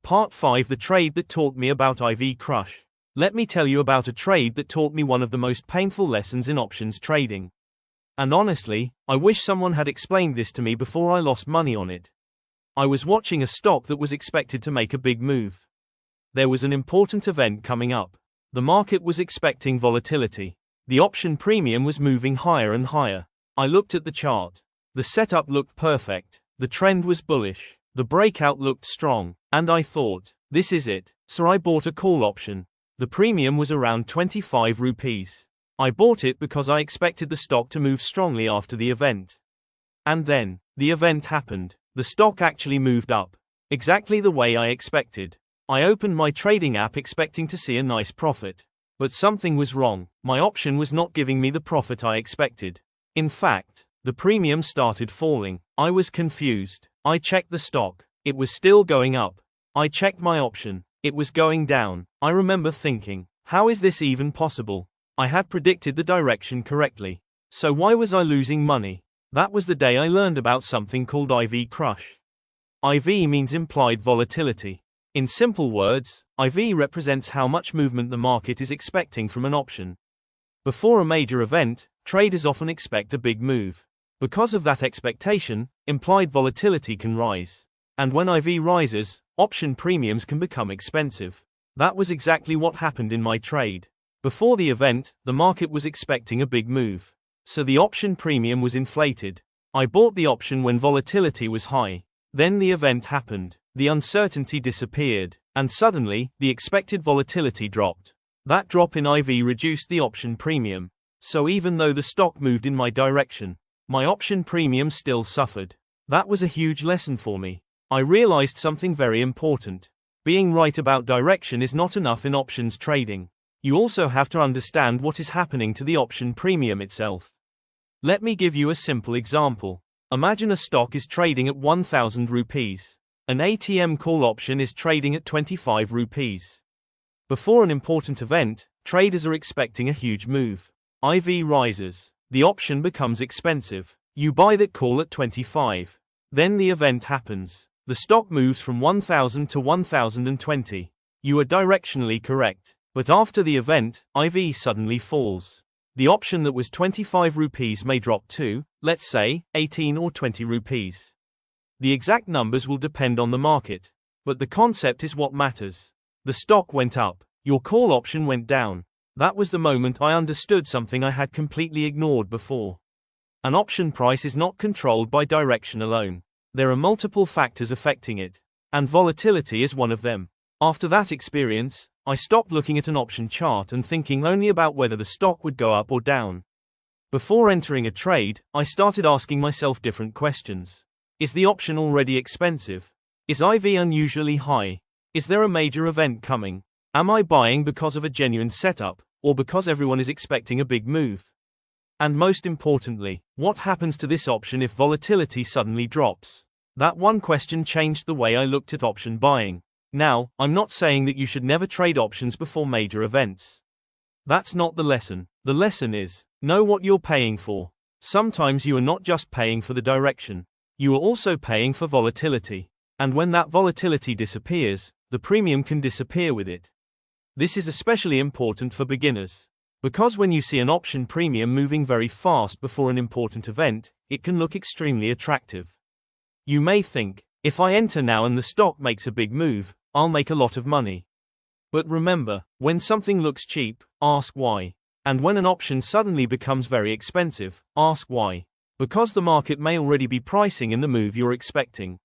Part 5: The trade that taught me about IV crush. Let me tell you about a trade that taught me one of the most painful lessons in options trading. And honestly, I wish someone had explained this to me before I lost money on it. I was watching a stock that was expected to make a big move. There was an important event coming up. The market was expecting volatility. The option premium was moving higher and higher. I looked at the chart. The setup looked perfect. The trend was bullish. The breakout looked strong. And I thought, this is it. So I bought a call option. The premium was around 25 rupees. I bought it because I expected the stock to move strongly after the event. And then, the event happened. The stock actually moved up. Exactly the way I expected. I opened my trading app expecting to see a nice profit. But something was wrong. My option was not giving me the profit I expected. In fact, the premium started falling. I was confused. I checked the stock. It was still going up. I checked my option. It was going down. I remember thinking, how is this even possible? I had predicted the direction correctly. So why was I losing money? That was the day I learned about something called IV crush. IV means implied volatility. In simple words, IV represents how much movement the market is expecting from an option. Before a major event, traders often expect a big move. Because of that expectation, implied volatility can rise. And when IV rises, option premiums can become expensive. That was exactly what happened in my trade. Before the event, the market was expecting a big move. So the option premium was inflated. I bought the option when volatility was high. Then the event happened. The uncertainty disappeared. And suddenly, the expected volatility dropped. That drop in IV reduced the option premium. So even though the stock moved in my direction, my option premium still suffered. That was a huge lesson for me. I realized something very important. Being right about direction is not enough in options trading. You also have to understand what is happening to the option premium itself. Let me give you a simple example. Imagine a stock is trading at 1000 rupees. An ATM call option is trading at 25 rupees. Before an important event, traders are expecting a huge move. IV rises. The option becomes expensive. You buy that call at 25. Then the event happens. The stock moves from 1000 to 1020. You are directionally correct. But after the event, IV suddenly falls. The option that was 25 rupees may drop to, let's say, 18 or 20 rupees. The exact numbers will depend on the market. But the concept is what matters. The stock went up. Your call option went down. That was the moment I understood something I had completely ignored before. An option price is not controlled by direction alone. There are multiple factors affecting it. And volatility is one of them. After that experience, I stopped looking at an option chart and thinking only about whether the stock would go up or down. Before entering a trade, I started asking myself different questions. Is the option already expensive? Is IV unusually high? Is there a major event coming? Am I buying because of a genuine setup, or because everyone is expecting a big move? And most importantly, what happens to this option if volatility suddenly drops? That one question changed the way I looked at option buying. Now, I'm not saying that you should never trade options before major events. That's not the lesson. The lesson is, know what you're paying for. Sometimes you are not just paying for the direction. You are also paying for volatility. And when that volatility disappears, the premium can disappear with it. This is especially important for beginners. Because when you see an option premium moving very fast before an important event, it can look extremely attractive. You may think, if I enter now and the stock makes a big move, I'll make a lot of money. But remember, when something looks cheap, ask why. And when an option suddenly becomes very expensive, ask why. Because the market may already be pricing in the move you're expecting.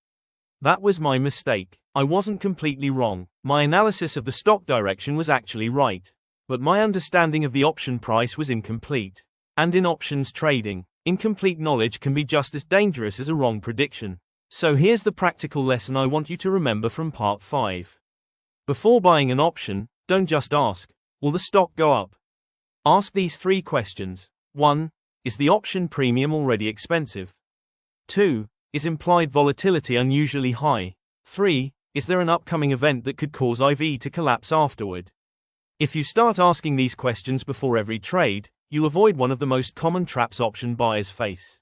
That was my mistake. I wasn't completely wrong. My analysis of the stock direction was actually right. But my understanding of the option price was incomplete. And in options trading, incomplete knowledge can be just as dangerous as a wrong prediction. So here's the practical lesson I want you to remember from part 5. Before buying an option, don't just ask, will the stock go up? Ask these 3 questions. 1. Is the option premium already expensive? 2. Is implied volatility unusually high? 3. Is there an upcoming event that could cause IV to collapse afterward? If you start asking these questions before every trade, you'll avoid one of the most common traps option buyers face.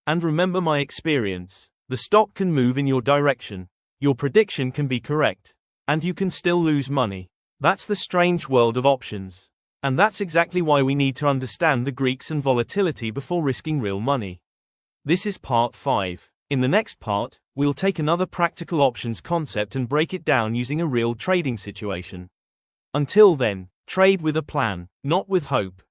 And remember my experience. The stock can move in your direction. Your prediction can be correct, And you can still lose money. That's the strange world of options. And that's exactly why we need to understand the Greeks and volatility before risking real money. This is part 5. In the next part, we'll take another practical options concept and break it down using a real trading situation. Until then, trade with a plan, not with hope.